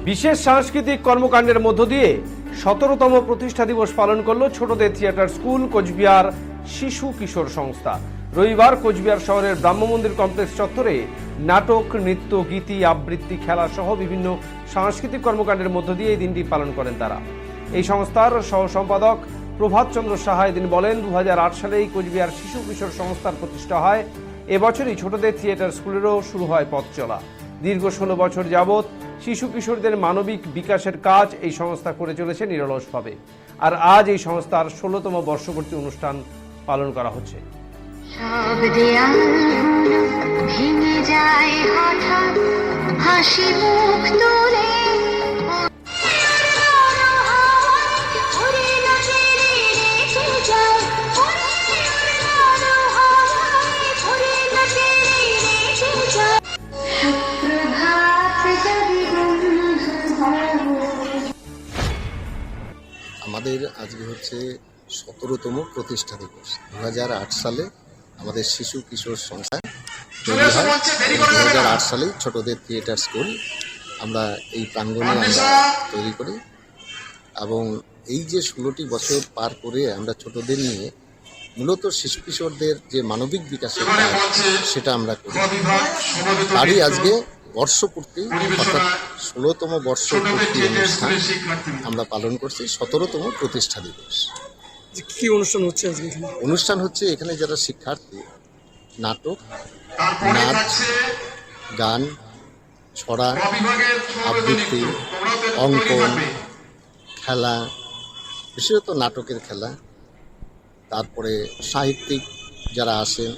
বিশেষ সাংস্কৃতিক কর্মকাণ্ডের মধ্য দিয়ে ১৭তম প্রতিষ্ঠা দিবস পালন করল ছোটদের থিয়েটার স্কুল কোচবিহার শিশু কিশোর সংস্থা। রবিবার কোচবিহার শহরের ব্রাহ্মমন্দির কমপ্লেক্স চত্বরে নাটক, নৃত্য, গীতি, আবৃত্তি, খেলা সহ বিভিন্ন সাংস্কৃতিক কর্মকাণ্ডের মধ্য দিয়ে এই দিনটি পালন করেন তারা। এই সংস্থার সহ সম্পাদক প্রভাত চন্দ্র সাহা এদিন বলেন, ২০০৮ সালেই কোচবিহার শিশু কিশোর সংস্থার প্রতিষ্ঠা হয়। এবছরই ছোটদের থিয়েটার স্কুলেরও শুরু হয় পথ চলা। দীর্ঘ ১৬ বছর যাবৎ শিশু কিশোরদের মানবিক বিকাশের কাজ এই সংস্থা করে চলেছে নিরলসভাবে। আর আজ এই সংস্থার ১৬তম বর্ষপূর্তি অনুষ্ঠান পালন করা হচ্ছে। সব দেয়াল ভেঙে যায় হঠাৎ, হাসি মুখ তুলে আমাদের আজকে হচ্ছে ১৭তম প্রতিষ্ঠা দিবস। ২০০৮ সালে আমাদের শিশু কিশোর সংস্থা তৈরি হয়। ২০০৮ সালে ছোটদের থিয়েটার স্কুল আমরা এই প্রাঙ্গণে আমরা তৈরি করি এবং এই যে ১৬টি বছর পার করে আমরা ছোটদের নিয়ে মূলত শিশু কিশোরদের যে মানবিক বিকাশের কাজ সেটা আমরা করি। তারই আজকে বর্ষপূর্তি অর্থাৎ ১৬তম বর্ষপূর্তি অনুষ্ঠান আমরা পালন করছি, ১৭তম প্রতিষ্ঠা দিবস। কি অনুষ্ঠান হচ্ছে আজকে এখানে? অনুষ্ঠান হচ্ছে এখানে যারা শিক্ষার্থী নাটক, নাচ, গান, ছড়া, আবৃত্তি, অঙ্কন, খেলা, বিশেষত নাটকের খেলা, তারপরে সাহিত্যিক যারা আসেন